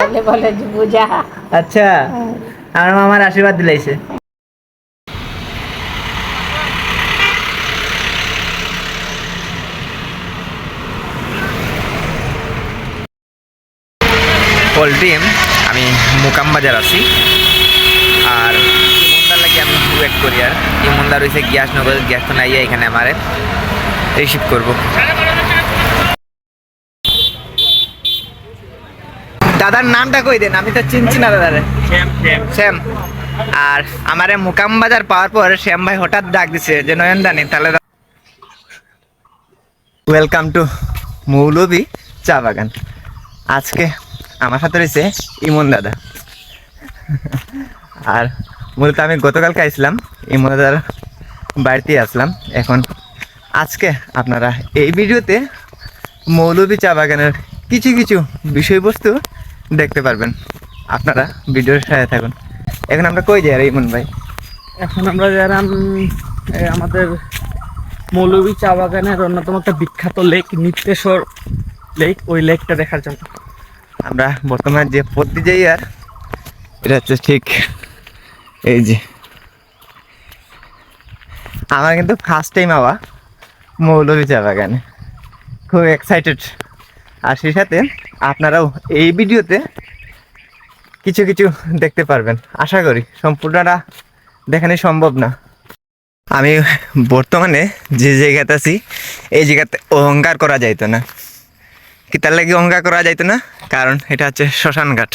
তাহলে বলে যে বুঝা। আচ্ছা, আমার মামার আশীর্বাদ দিলাইছে। পোল্ট্রি আমি মুকাম বাজার আছি, আর ইমনদার লাগে আমি ওয়েট করি। আর ইমনদার হয়েছে গ্যাস নগর, গ্যাস তো নাই এখানে আমার রিসিভ করবো। দাদার নামটা কই দেন, আমি তো চিনছি না দাদারে। শ্যাম। আর আমারে মুকাম বাজার পাওয়ার পর শ্যাম ভাই হঠাৎ ডাক দিছে যে নয়নদানি, তাহলে ওয়েলকাম টু মৌলভী চা বাগান। আজকে আমার সাথে রয়েছে ইমন দাদা। আর মূলত আমি গতকালকে আসলাম, ইমন দাদার বাড়িতে আসলাম। এখন আজকে আপনারা এই ভিডিওতে মৌলভী চা বাগানের কিছু কিছু বিষয়বস্তু দেখতে পারবেন। আপনারা ভিডিওর সাথে থাকুন। এখন আমরা কই যাই আর ইমন ভাই? এখন আমরা গেলাম আমাদের মৌলভী চা বাগানের অন্যতম একটা বিখ্যাত লেক, নিত্যেশ্বর লেক, ওই লেকটা দেখার জন্য। আমরা বর্তমানে যে পথে যাই, আর এটা হচ্ছে ঠিক এই যে আমার কিন্তু ফার্স্ট টাইম আওয়া মৌলভী চা বাগানে, খুব এক্সাইটেড। আর সেই সাথে আপনারাও এই ভিডিওতে কিছু কিছু দেখতে পারবেন, আশা করি। সম্পূর্ণটা দেখানো সম্ভব না। আমি বর্তমানে যে জায়গাতে আছি, এই জায়গাতে অহংকার করা যাইতো না। কি তার লাগে অহংকার করা যাইতো না? কারণ এটা হচ্ছে শ্মশান ঘাট,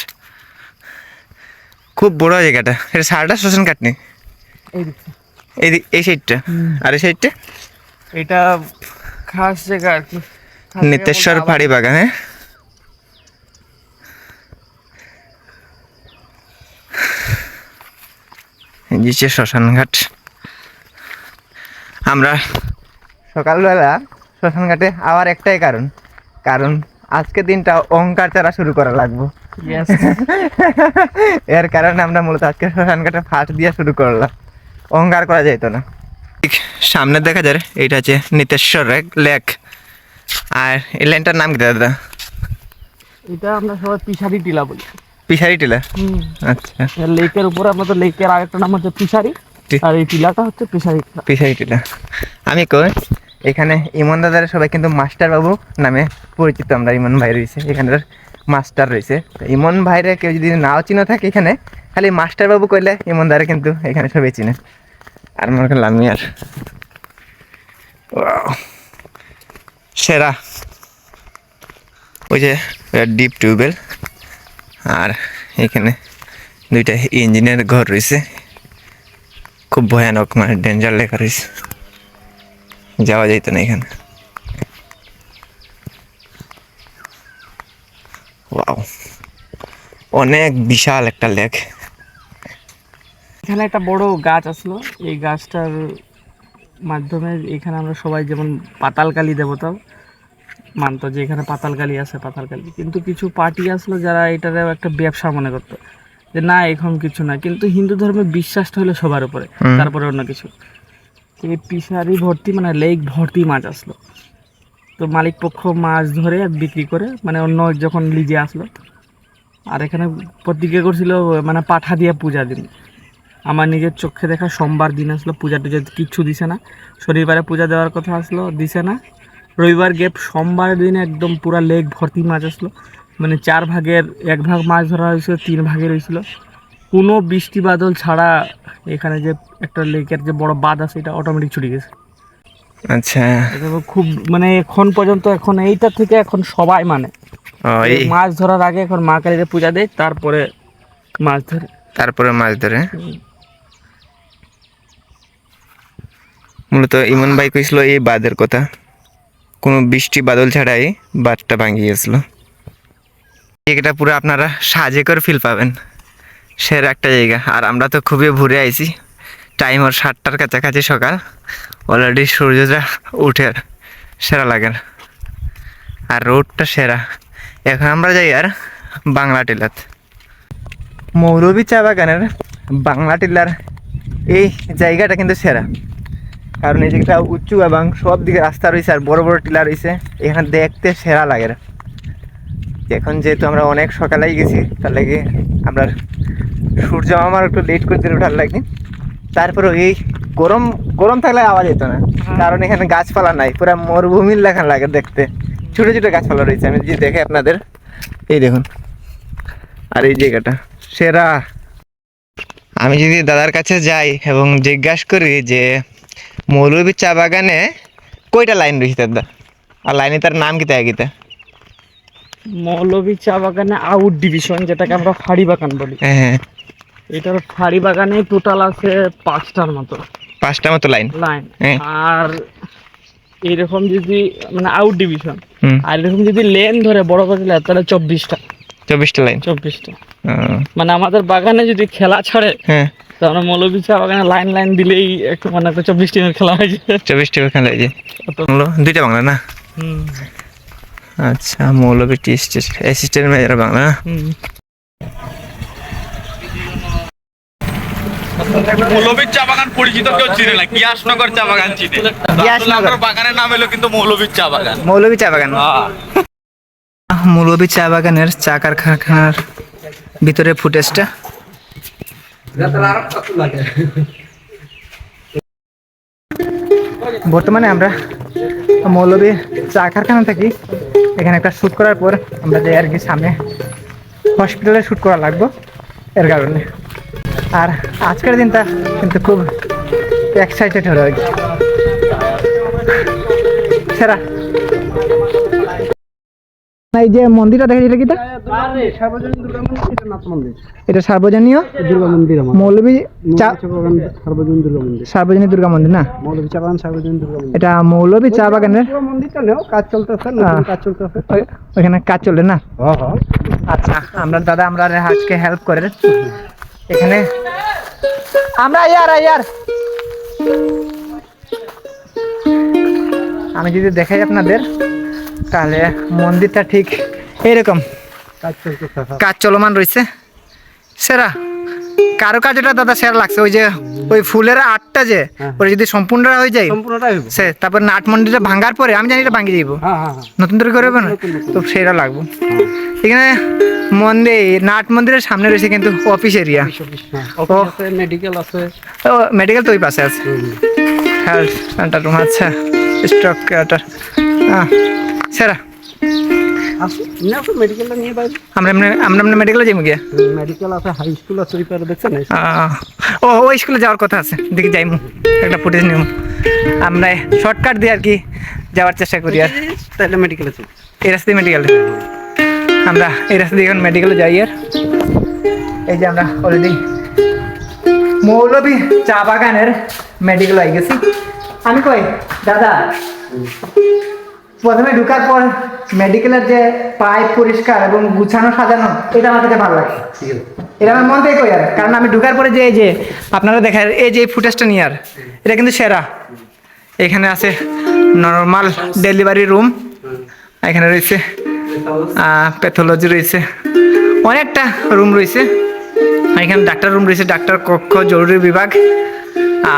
খুব বড় জায়গাটা। এটা সারাটা শ্মশান ঘাট নেই, এই সাইডটা। আর এই সাইডটা এটা খাস জায়গা আর কি, নিত্যেশ্বর পাহাড়ি বাগান। হ্যাঁ, যে শ্মশান ঘাট। আমরা সকালবেলা শ্মশান ঘাটে আবার একটাই কারণ আজকে দিনটা অহংকার ছাড়া শুরু করা লাগবো। এর কারণে আমরা মূলত আজকে শ্মশান ঘাটে ফার্স্ট দিয়ে শুরু করলাম। অহংকার করা যাইতো না। ঠিক সামনে দেখা যায় এইটা হচ্ছে নিত্যেশ্বর লেক। আর এই লেনটার নাম কি দাদা? এটা আমরা সবাই পিসারি টিলা বলি। পিসারি টিলা? আচ্ছা। লেকের উপরে আমাদের লেকের আরেকটা নাম হচ্ছে পিসারি, আর এই টিলাটা হচ্ছে পিসারি টিলা। পিসারি টিলা। আমি কই এখানে ইমন দাদার সবাই কিন্তু মাস্টার বাবু নামে পরিচিত। আমরা ইমন ভাই রয়েছে এখানকার মাস্টার রয়েছে। ইমন ভাইরে কেউ যদি নাও চিনে থাকে এখানে, খালি মাস্টার বাবু কইলে ইমন দাদারে কিন্তু এখানে সবাই চিনে। আর মনে করলাম আমি আর সেরা ওই যে ডিপ টিউবওয়েল, আর এখানে দুইটা ইঞ্জিনের ঘর রয়েছে। খুব ভয়ানক, মানে ডেঞ্জার লেখা রয়েছে, যাওয়া যাইতো না এখানে। ওয়াও, অনেক বিশাল একটা লেক। এখানে একটা বড় গাছ আসলো, এই গাছটার মাধ্যমে এখানে আমরা সবাই যেমন পাতালকালী দেবতা মানতো, যে এখানে পাতালকালী আছে, পাতালকালী। কিন্তু কিছু পার্টি আসলো যারা এটার একটা ব্যবসা মনে করতো, যে না এখন কিছু না। কিন্তু হিন্দু ধর্মের বিশ্বাসটা হলো সবার উপরে, তারপরে অন্য কিছু। এই পিসারি ভর্তি, মানে লেক ভর্তি মাছ আসলো। তো মালিক পক্ষ মাছ ধরে বিক্রি করে, মানে অন্য যখন লিজে আসলো। আর এখানে প্রতিজ্ঞা করছিল মানে পাঠা দিয়ে পূজা দিন। আমার নিজের চোখে দেখা সোমবার দিন আসলো, পূজা টুজা কিচ্ছু দিছে না। শনিবারে পূজা দেওয়ার কথা আসলো, দিছে না। রবিবার গেপ, সোমবার দিন একদম পুরা লেক ভর্তি মাছ আসলো। মানে 4 ভাগের 1 ভাগ মাছ ধরা হয়েছিল, 3 ভাগের হয়েছিল। কোনো বৃষ্টি বাদল ছাড়া এখানে যে একটা লেকের যে বড় বাঁধ আছে, এটা অটোমেটিক ছুটে গেছে। আচ্ছা, খুব মানে এখন পর্যন্ত, এখন এইটা থেকে এখন সবাই মানে মাছ ধরার আগে এখন মা কালীর পূজা দেয়, তারপরে মাছ ধরে। মূলত ইমন ভাই কইছিল এই বাঁধের কথা, কোনো বৃষ্টি বাদল ছাড়াই বাঁধটা ভাঙিয়ে গেছিল। জায়গাটা পুরো আপনারা সাজেকর ফিল পাবেন, সেরা একটা জায়গা। আর আমরা তো খুবই ভোরে আইছি, টাইম ওর 7টার কাছাকাছি সকাল। অলরেডি সূর্যটা উঠে, সেরা লাগে। আর রোডটা সেরা। এখন আমরা যাই আর বাংলা টিলাত। মৌলভী চা বাগানের বাংলা টিলার এই জায়গাটা কিন্তু সেরা, কারণ এই জায়গাটা উঁচু এবং সব দিকে রাস্তা রয়েছে, আর বড় বড় টিলা রয়েছে। এখানে দেখতে সেরা লাগে। এখন যেহেতু আমরা অনেক সকালেই গেছি, তার লাগে আমরা সূর্য আমার একটু লেট করে দিলে ওঠার লাগে। তারপরে এই গরম গরম থাকলে আওয়াজ যেত না, কারণ এখানে গাছপালা নাই, পুরো মরুভূমির লেখা লাগে দেখতে। ছোট ছোট গাছপালা রয়েছে, আমি যদি দেখে আপনাদের, এই দেখুন। আর এই জায়গাটা সেরা। আমি যদি দাদার কাছে যাই এবং জিজ্ঞাসা করি যে মৌলভী চা বাগানে কয়টা লাইন রয়েছে দাদা, আর লাইনে তার নাম কি তাই গীতা? মৌলভী চা বাগানে আউট ডিভিশন, যেটাকে আমরা ফাড়ি বাগান বলি। হ্যাঁ হ্যাঁ, এটার ফাড়ি বাগানে টোটাল আছে 5টার মতো 5টা মতো লাইন। হ্যাঁ। আর এরকম যদি মানে আউট ডিভিশন, হুম, আর এরকম যদি লেন ধরে বড় করে দিলে তাহলে 24টা 24টা লাইন। 24টা। মানে আমাদের বাগানে যদি খেলা ছাড়ে, হ্যাঁ, তো আমরা মৌলভী চা বাগানে লাইন লাইন দিলেই একটু মানে একটা 24 টিমের খেলা হয়ে যায়। 24টা খেলা এই যে দুইটা বাংলা না? আচ্ছা, মৌলভী টি অ্যাসিস্ট্যান্ট ম্যানেজার বাংলা না? মৌলভীর চা বাগান পরিচিত কেউ চিনে না, গিয়াসনগর চা বাগান চিনে। গিয়াসনগর বাগানের নাম হলো কিন্তু মৌলভীর চা বাগান। মৌলভী চা বাগান। মৌলভী চা বাগানের চা কারখানার ভিতরে ফুটেজটা। বর্তমানে আমরা মৌলভী চা কারখানা থাকি, এখানে একটা শ্যুট করার পর আমরা যাই আর কি সামনে হসপিটালে শ্যুট করা লাগবো, এর কারণে। আর আজকের দিনটা কিন্তু খুব এক্সাইটেড হলো আর কি। সেরা এই যে মন্দিরটা দেখা যেটা কিটা, এটা সার্বজনীয় দুর্গা মন্দির, মৌলভী চা সার্বজনীন দুর্গা মন্দির, সার্বজনীন দুর্গা মন্দির না? মৌলভী চা বাগান সার্বজনীন দুর্গা মন্দির। এটা মৌলভী চা বাগানের মন্দিরটা নেও, কাজ চলতেছে, নতুন কাজ চলতেছে, ওইখানে কাজ চলে না? হ্যাঁ হ্যাঁ। আচ্ছা, আমরা দাদা আমরা আজকে হেল্প করে এখানে আমরা ইয়ার আমি যদি দেখাই আপনাদের, তাহলে মন্দিরটা ঠিক এরকম কাজ চলতেছে। কাজ চলমান রয়েছে। সেরা কারো কাজটা দাদা সেরা লাগছে, ওই যে ওই ফুলের আটটা যে ওটা যদি সম্পূর্ণ হয়ে যায় সম্পূর্ণটাই হবে। সে, তারপর নাট মন্দিরটা ভাঙার পরে আমি জানি এটা ভাঙিয়ে যাইব, হ্যাঁ হ্যাঁ হ্যাঁ। নতুন করে করবে না তো সেরা লাগবো। এখানে নাট মন্দিরের সামনে রয়েছে কিন্তু অফিস এরিয়া, অফিস আছে, মেডিকেল আছে। ও মেডিকেল তো ওই পাশে আছে, হেলথ সেন্টার রুম, আচ্ছা স্টক কেয়ারটার। সেরা মেডিকেলটা নিয়ে বাইরে, আমরা মেডিকেলে যাইব গিয়া। মেডিকেল আছে, হাই স্কুল আছে, ওই পারে দেখছেন? ও ওই স্কুলে যাওয়ার কথা আছে, দেখি যাইমু, একটা ফুটেজ নিব। আমরা শর্টকাট দিয়ে আর কি যাওয়ার চেষ্টা করি। আর তাহলে মেডিকেল আছে, এই রাস্তায় মেডিকেলে, আমরা এই রাস্তা দিয়ে এখন মেডিকেলে যাই। আর এই যে আমরা অলরেডি মৌলভী চা বাগানের মেডিকেল হয়ে গেছি। আমি কই দাদা, প্রথমে ঢুকার পর মেডিকেলের যে পাইপ পরিষ্কার এবং গুছানো সাজানো, এটা আমার কাছে ভালো লাগে। এটা আমার মন থেকে কই আর, কারণ আমি ঢুকার পরে যে আপনারা দেখেন এই যে ফুটেজটা নিয়ে, আর এটা কিন্তু সেরা। এখানে আছে নর্মাল ডেলিভারি রুম, এখানে রয়েছে প্যাথোলজি রয়েছে, অনেকটা রুম রয়েছে। এখানে ডাক্তার রুম রয়েছে, ডাক্তার কক্ষ, জরুরি বিভাগ,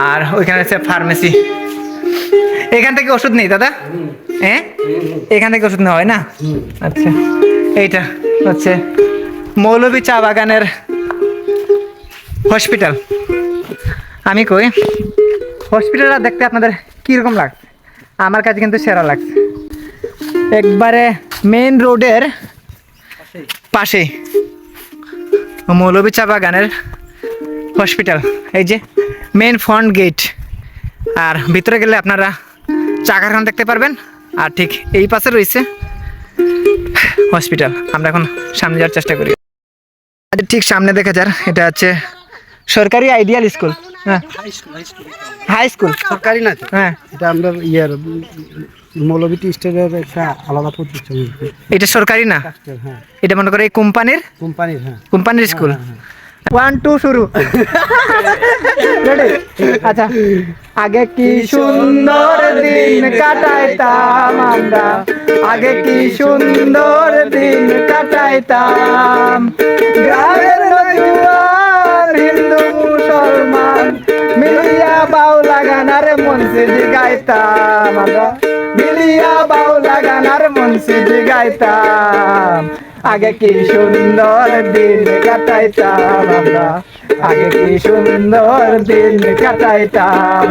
আর ওইখানে রয়েছে ফার্মেসি। এখান থেকে ওষুধ নেই দাদা? হ্যাঁ, এখান থেকে ওষুধ নেওয়া হয় না? আচ্ছা, এইটা হচ্ছে মৌলভী চা বাগানের হসপিটাল। আমি কই হসপিটালটা দেখতে আপনাদের কীরকম লাগছে? আমার কাছে কিন্তু সেরা লাগছে, একবারে মেইন রোডের পাশেই মৌলভী চা বাগানের হসপিটাল। এই যে মেইন ফ্রন্ট গেট, আর ভিতরে গেলে আপনারা চা কারখানা দেখতে পারবেন, আর ঠিক এই পাশে রয়েছে হসপিটাল। আমরা এখন সামনে যাওয়ার চেষ্টা করি। ঠিক সামনে দেখা যার, এটা হচ্ছে সরকারি আইডিয়াল স্কুল। হ্যাঁ, হাই স্কুল সরকারি না, হ্যাঁ, এটা আমরা মৌলভী টি স্টেটের একটা আলাদা প্রতিষ্ঠান। এটা সরকারি না, হ্যাঁ, এটা মনে করে এই কোম্পানির হ্যাঁ কোম্পানির স্কুল। 1 2 শুরু। রেডি? আচ্ছা, আগে কি সুন্দর দিন কাটাইতাম আমরা, আগে কি সুন্দর দিন কাটাইতাম, গ্রামের নজওয়ান হিন্দু মুসলমান মিলিয়া বাউলা গানার মনসিদি গাইতাম আমরা, মিলিয়া বাউলা গানার মনসিদি গাইতাম। আগে কি সুন্দর দিন কাটাইতাম আমরা, আগে কি সুন্দর দিন কাটাইতাম।